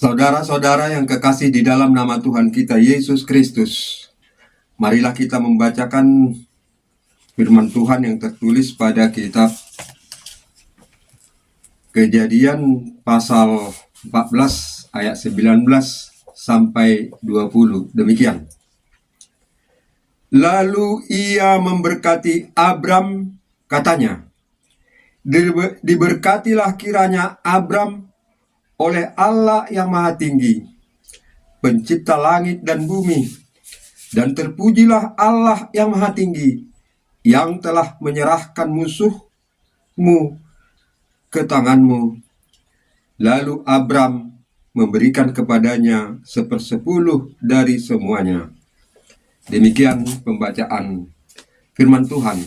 Saudara-saudara yang kekasih di dalam nama Tuhan kita Yesus Kristus, marilah kita membacakan firman Tuhan yang tertulis pada kitab Kejadian pasal 14 ayat 19 sampai 20. Demikian. Lalu ia memberkati Abram, katanya, diberkatilah kiranya Abram oleh Allah yang Maha Tinggi, pencipta langit dan bumi, dan terpujilah Allah yang Maha Tinggi, yang telah menyerahkan musuhmu ke tanganmu. Lalu Abram memberikan kepadanya 1/10 dari semuanya. Demikian pembacaan firman Tuhan.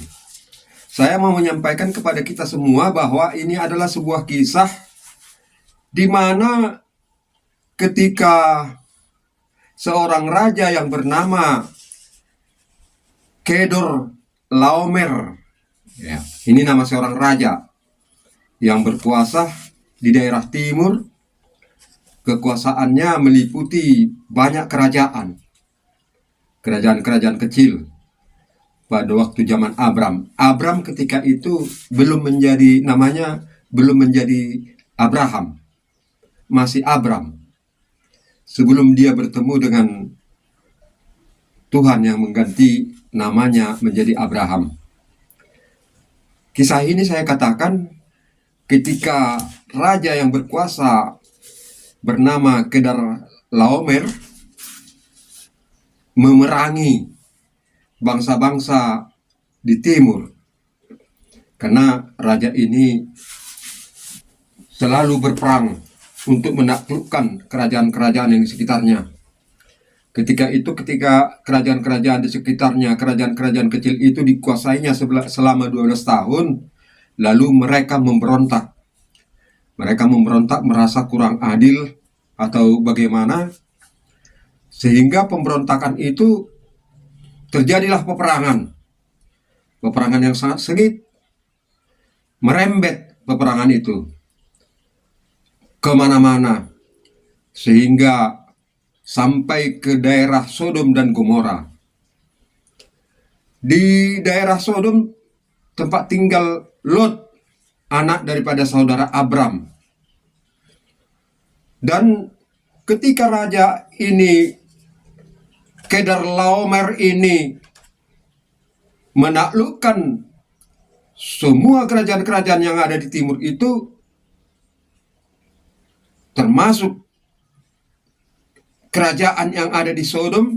Saya mau menyampaikan kepada kita semua bahwa ini adalah sebuah kisah di mana ketika seorang raja yang bernama Kedorlaomer, ini nama seorang raja yang berkuasa di daerah timur, kekuasaannya meliputi banyak kerajaan kecil pada waktu zaman Abram. Abram ketika itu belum menjadi Abraham, masih Abram, sebelum dia bertemu dengan Tuhan yang mengganti namanya menjadi Abraham. Kisah ini saya katakan ketika raja yang berkuasa bernama Kedorlaomer memerangi bangsa-bangsa di timur, karena raja ini selalu berperang untuk menaklukkan kerajaan-kerajaan yang di sekitarnya. Ketika kerajaan-kerajaan di sekitarnya, kerajaan-kerajaan kecil itu dikuasainya selama 12 tahun, lalu mereka memberontak. Mereka memberontak merasa kurang adil atau bagaimana, sehingga pemberontakan itu terjadilah peperangan yang sangat sengit, merembet peperangan itu kemana-mana, sehingga sampai ke daerah Sodom dan Gomora. Di daerah Sodom tempat tinggal Lot, anak daripada saudara Abram. Dan ketika raja ini, Kedorlaomer ini, menaklukkan semua kerajaan-kerajaan yang ada di timur itu, termasuk kerajaan yang ada di Sodom,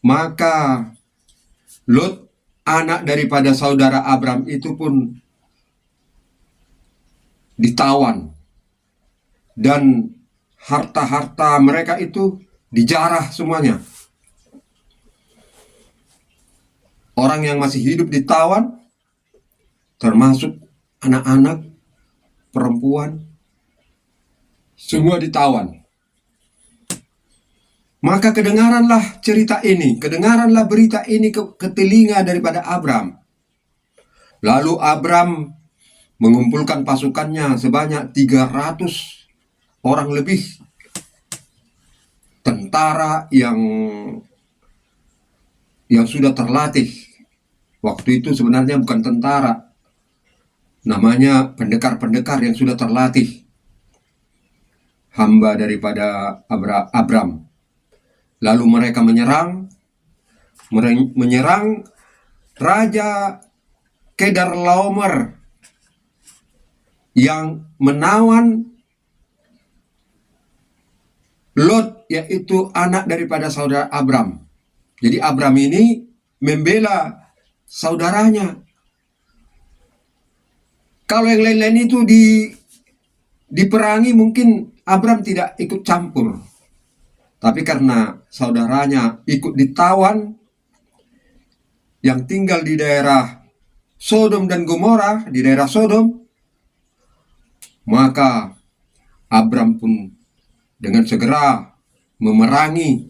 maka Lot, anak daripada saudara Abram itu pun ditawan, dan harta-harta mereka itu dijarah semuanya. Orang yang masih hidup ditawan, termasuk anak-anak, perempuan, semua ditawan. Maka kedengaranlah berita ini ke telinga daripada Abram. Lalu Abram mengumpulkan pasukannya sebanyak 300 orang lebih, tentara yang sudah terlatih. Waktu itu sebenarnya bukan tentara, namanya pendekar-pendekar yang sudah terlatih, hamba daripada Abram. Lalu mereka menyerang Raja Kedorlaomer yang menawan Lot, yaitu anak daripada saudara Abram. Jadi Abram ini membela saudaranya. Kalau yang lain-lain itu diperangi, mungkin Abram tidak ikut campur. Tapi karena saudaranya ikut ditawan, yang tinggal di daerah Sodom dan Gomora, di daerah Sodom, maka Abram pun dengan segera memerangi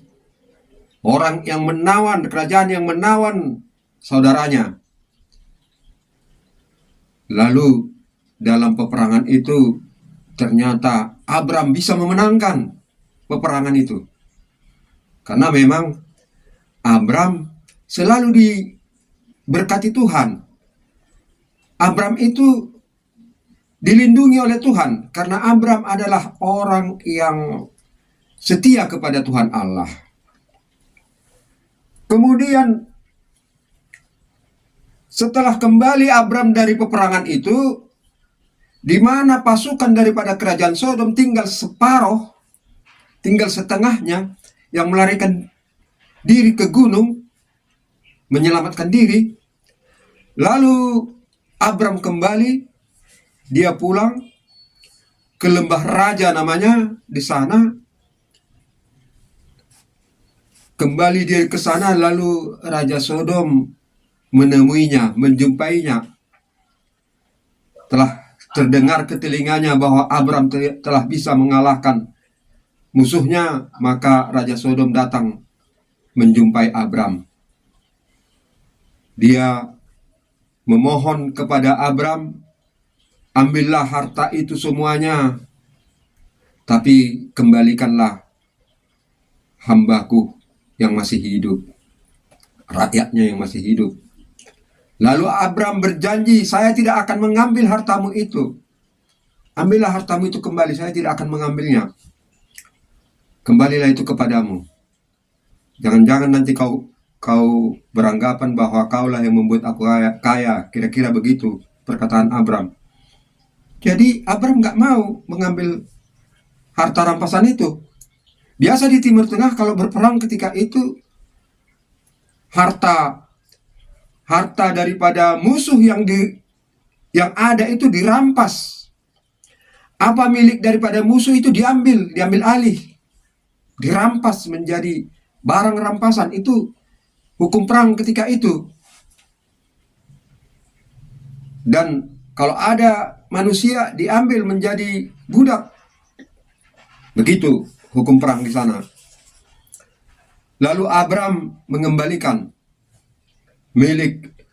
orang yang menawan, kerajaan yang menawan saudaranya. Lalu dalam peperangan itu ternyata Abram bisa memenangkan peperangan itu. Karena memang Abram selalu diberkati Tuhan. Abram itu dilindungi oleh Tuhan karena Abram adalah orang yang setia kepada Tuhan Allah. Kemudian setelah kembali Abram dari peperangan itu, di mana pasukan daripada kerajaan Sodom tinggal separuh, tinggal setengahnya yang melarikan diri ke gunung, menyelamatkan diri. Lalu Abram kembali, dia pulang ke lembah raja namanya di sana. Kembali dia ke sana, lalu Raja Sodom menemuinya, menjumpainya. Telah terdengar ke telinganya bahwa Abram telah bisa mengalahkan musuhnya, maka Raja Sodom datang menjumpai Abram. Dia memohon kepada Abram, ambillah harta itu semuanya, tapi kembalikanlah hambaku yang masih hidup, rakyatnya yang masih hidup. Lalu Abram berjanji, saya tidak akan mengambil hartamu itu. Ambillah hartamu itu kembali, saya tidak akan mengambilnya. Kembalilah itu kepadamu. Jangan-jangan nanti kau beranggapan bahwa kaulah yang membuat aku kaya. Kira-kira begitu perkataan Abram. Jadi Abram gak mau mengambil harta rampasan itu. Biasa di Timur Tengah kalau berperang ketika itu, harta daripada musuh yang ada itu dirampas. Apa milik daripada musuh itu diambil alih, dirampas menjadi barang rampasan. Itu hukum perang ketika itu. Dan kalau ada manusia diambil menjadi budak, begitu hukum perang di sana. Lalu Abram mengembalikan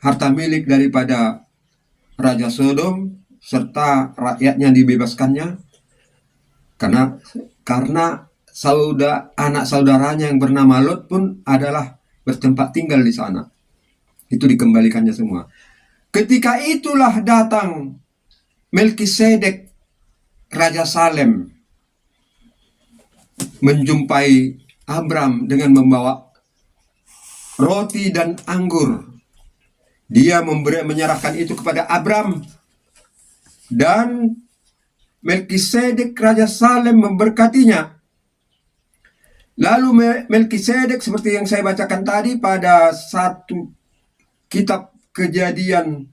harta milik daripada Raja Sodom serta rakyatnya dibebaskannya, karena anak saudaranya yang bernama Lot pun adalah bertempat tinggal di sana. Itu dikembalikannya semua. Ketika itulah datang Melkisedek, Raja Salem, menjumpai Abram dengan membawa roti dan anggur. Dia menyerahkan itu kepada Abram, dan Melkisedek Raja Salem memberkatinya. Lalu Melkisedek, seperti yang saya bacakan tadi pada satu kitab Kejadian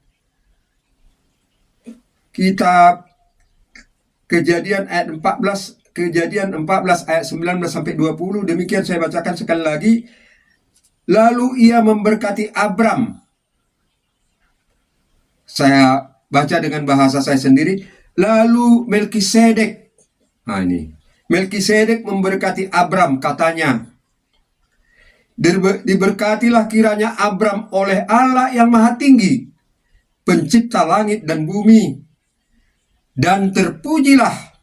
ayat 14, Kejadian 14 ayat 19 sampai 20, demikian saya bacakan sekali lagi. Lalu ia memberkati Abram. Saya baca dengan bahasa saya sendiri. Lalu Melkisedek, Melkisedek memberkati Abram, katanya, diberkatilah kiranya Abram oleh Allah yang Maha Tinggi, pencipta langit dan bumi, dan terpujilah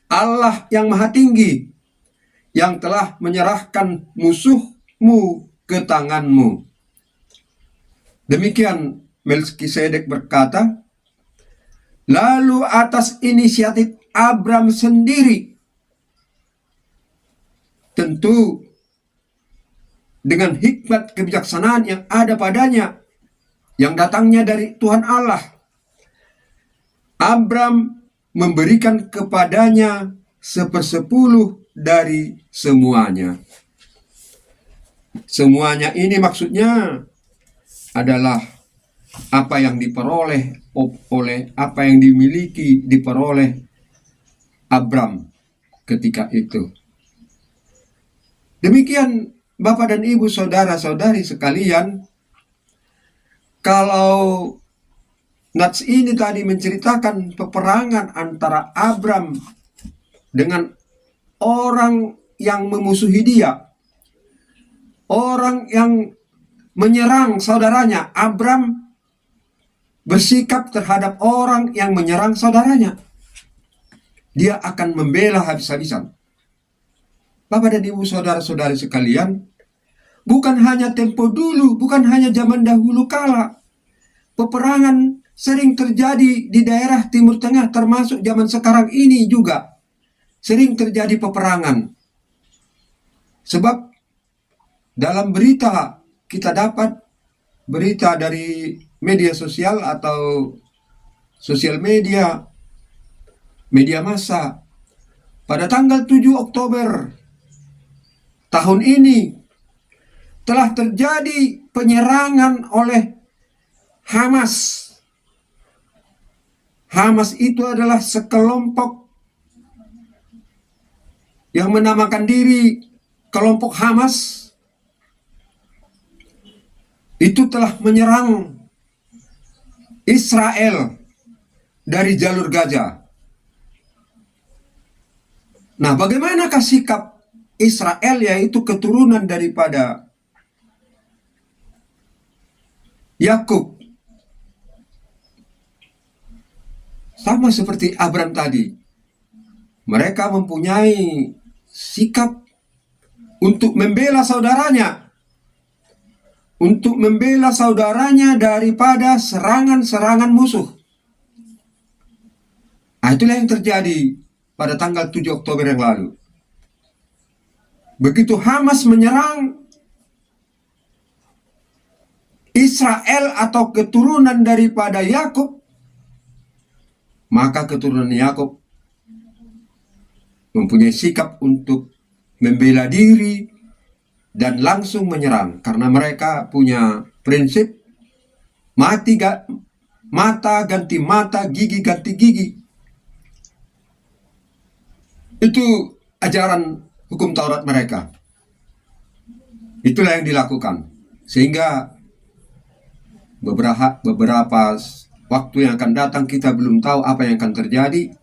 Allah yang Maha Tinggi, yang telah menyerahkan musuhmu ke tanganmu. Demikian Melkisedek berkata. Lalu atas inisiatif Abram sendiri, tentu dengan hikmat kebijaksanaan yang ada padanya, yang datangnya dari Tuhan Allah, Abram memberikan kepadanya 1/10 dari semuanya. Semuanya ini maksudnya adalah apa yang diperoleh Abram ketika itu. Demikian Bapak dan Ibu, saudara-saudari sekalian, kalau nats ini tadi menceritakan peperangan antara Abram dengan orang yang memusuhi dia, orang yang menyerang saudaranya. Abram bersikap terhadap orang yang menyerang saudaranya. dia akan membela habis-habisan. Bapak dan Ibu saudara-saudari sekalian, bukan hanya tempo dulu, bukan hanya zaman dahulu kala, peperangan sering terjadi di daerah Timur Tengah, termasuk zaman sekarang ini juga sering terjadi peperangan. Sebab dalam berita, kita dapat berita dari media sosial atau sosial media, media massa, pada tanggal 7 Oktober tahun ini telah terjadi penyerangan oleh Hamas. Hamas itu adalah sekelompok yang menamakan diri kelompok Hamas, itu telah menyerang Israel dari jalur Gaza. Nah, bagaimanakah sikap Israel, yaitu keturunan daripada Yakub? Sama seperti Abraham tadi, mereka mempunyai sikap untuk membela saudaranya, untuk membela saudaranya daripada serangan-serangan musuh. Nah, itulah yang terjadi pada tanggal 7 Oktober yang lalu. Begitu Hamas menyerang Israel atau keturunan daripada Yakub, maka keturunan Yakub mempunyai sikap untuk membela diri dan langsung menyerang, karena mereka punya prinsip mata ganti mata, gigi ganti gigi. Itu ajaran hukum Taurat mereka. Itulah yang dilakukan, sehingga beberapa waktu yang akan datang kita belum tahu apa yang akan terjadi.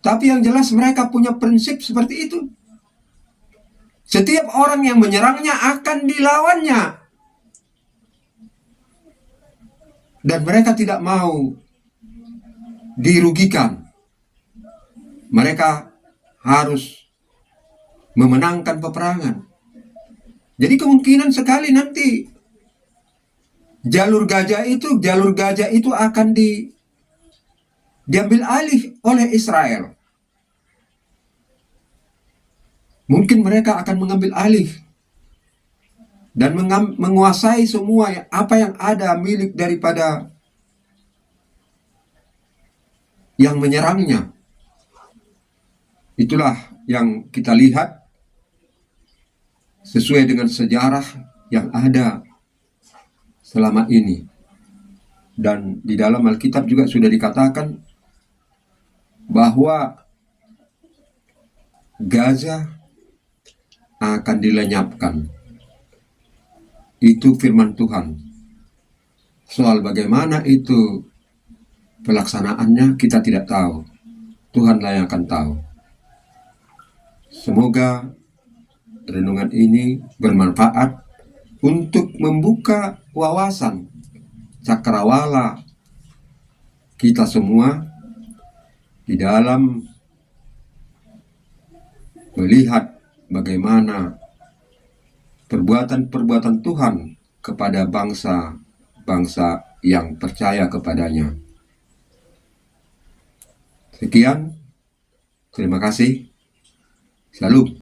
Tapi yang jelas mereka punya prinsip seperti itu. Setiap orang yang menyerangnya akan dilawannya. Dan mereka tidak mau dirugikan. Mereka harus memenangkan peperangan. Jadi kemungkinan sekali nanti jalur Gaza itu akan diambil alih oleh Israel. Mungkin mereka akan mengambil alih dan menguasai semua apa yang ada milik daripada yang menyerangnya. Itulah yang kita lihat sesuai dengan sejarah yang ada selama ini. Dan di dalam Alkitab juga sudah dikatakan bahwa Gaza akan dilenyapkan. Itu firman Tuhan. Soal bagaimana itu pelaksanaannya kita tidak tahu. Tuhanlah yang akan tahu. Semoga renungan ini bermanfaat untuk membuka wawasan cakrawala kita semua di dalam melihat bagaimana perbuatan-perbuatan Tuhan kepada bangsa-bangsa yang percaya kepadanya. Sekian, terima kasih. Salam.